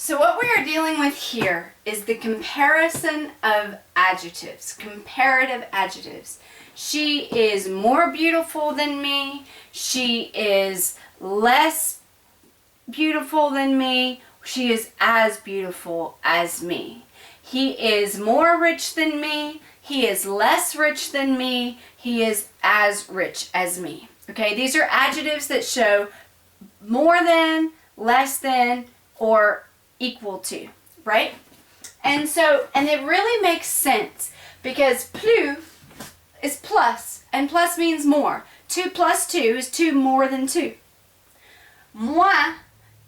So what we are dealing with here is the comparison of adjectives, comparative adjectives. She is more beautiful than me. She is less beautiful than me. She is as beautiful as me. He is more rich than me. He is less rich than me. He is as rich as me. Okay, these are adjectives that show more than, less than, or equal to, right? And it really makes sense because plus is plus, and plus means more. 2 plus 2 is 2 more than 2. Moins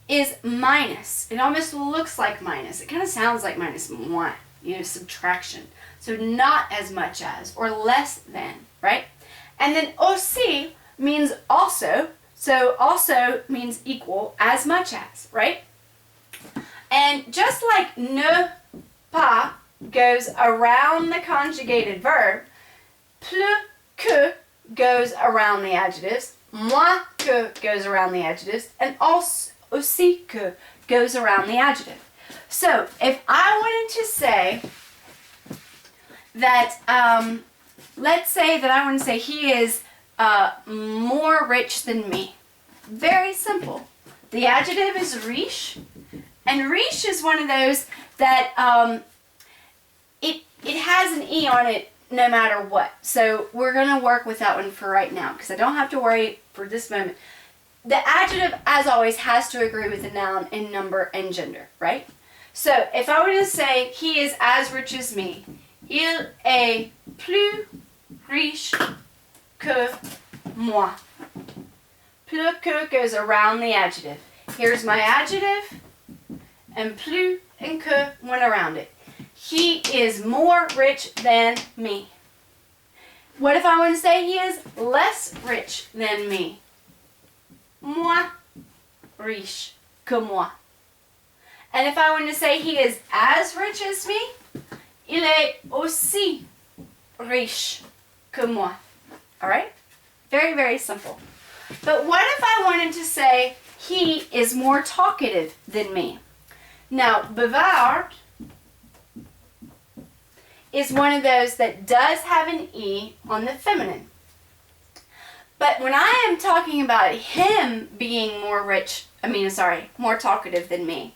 is minus. It almost looks like minus. It kind of sounds like minus, moins, subtraction. So not as much as, or less than, right? And then aussi means also. So also means equal, as much as, right? And just like ne pas goes around the conjugated verb, plus que goes around the adjectives, moins que goes around the adjectives, and aussi que goes around the adjective. So if I wanted to say that, let's say that I want to say he is more rich than me. Very simple. The adjective is riche, and riche is one of those that it has an E on it no matter what. So we're going to work with that one for right now because I don't have to worry for this moment. The adjective, as always, has to agree with the noun in number and gender, right? So if I were to say he is as rich as me, il est plus riche que moi. Plus que goes around the adjective. Here's my adjective, and plus and que went around it. He is more rich than me. What if I want to say he is less rich than me? Moins riche que moi. And if I want to say he is as rich as me, il est aussi riche que moi. All right? Very, very simple. But what if I wanted to say he is more talkative than me? Now, bavard is one of those that does have an E on the feminine. But when I am talking about him being more more talkative than me,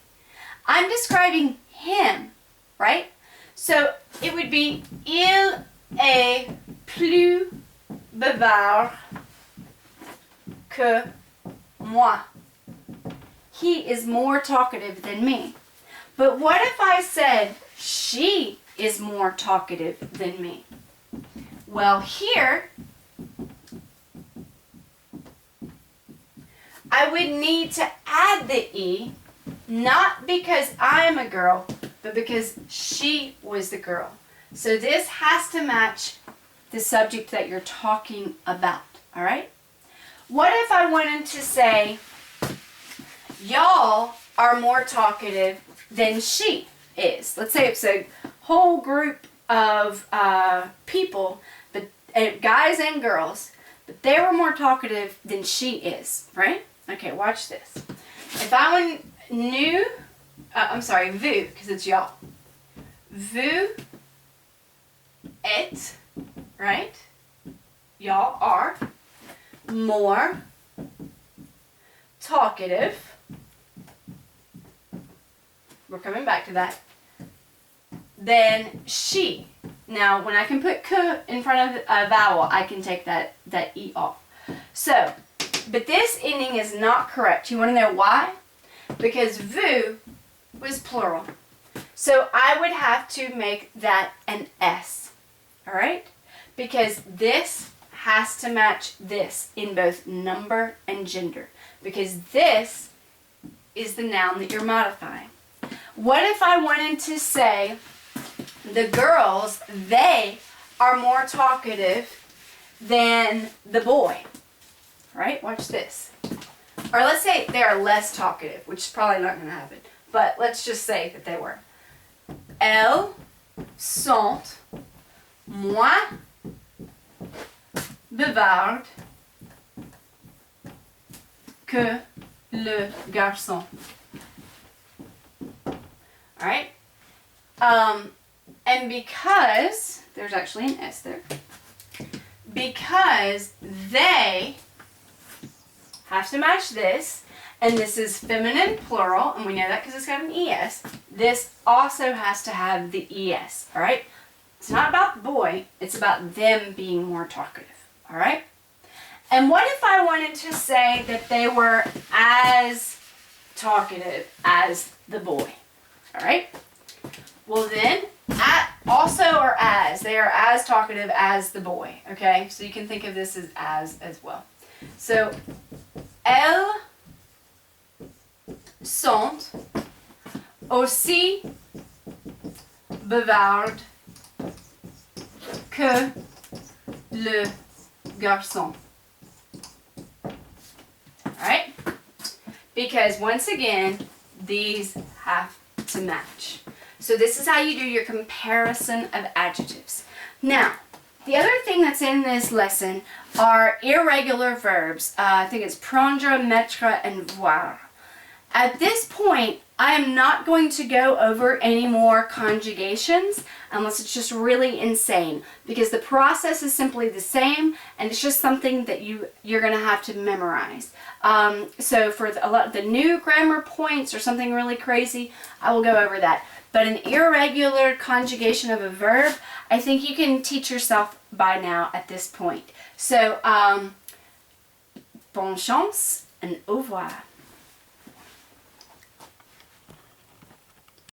I'm describing him, right? So it would be il est plus bavard que moi. He is more talkative than me. But what if I said she is more talkative than me? Well, here I would need to add the E, not because I'm a girl, but because she was the girl. So this has to match the subject that you're talking about, all right? What if I wanted to say, y'all are more talkative than she is? Let's say it's a whole group of people, but guys and girls, but they were more talkative than she is, right? Okay, watch this. If I knew, vous, because it's y'all. Vous êtes, right? Y'all are more talkative. We're coming back to that. Than she. Now, when I can put que in front of a vowel, I can take that E off. So, but this ending is not correct. You want to know why? Because vous was plural. So I would have to make that an S. All right? Because this has to match this in both number and gender. Because this is the noun that you're modifying. What if I wanted to say the girls, they are more talkative than the boy? Right? Watch this. Or let's say they are less talkative, which is probably not going to happen. But let's just say that they were. Elles sont moins bavardes que le garçon. All right? And because, there's actually an S there, because they have to match this, and this is feminine plural, and we know that because it's got an ES, this also has to have the ES, all right? It's not about the boy, it's about them being more talkative, all right? And what if I wanted to say that they were as talkative as the boy, all right? Well then, also or as, they are as talkative as the boy, okay? So you can think of this as well. So, elles sont aussi bavardes que le garçon. Alright? Because once again, these have to match. So this is how you do your comparison of adjectives. Now, the other thing that's in this lesson are irregular verbs. I think it's prendre, mettre, and voir. At this point, I am not going to go over any more conjugations unless it's just really insane, because the process is simply the same and it's just something that you're going to have to memorize. So for a lot of the new grammar points or something really crazy, I will go over that. But an irregular conjugation of a verb, I think you can teach yourself by now at this point. So, bonne chance and au revoir.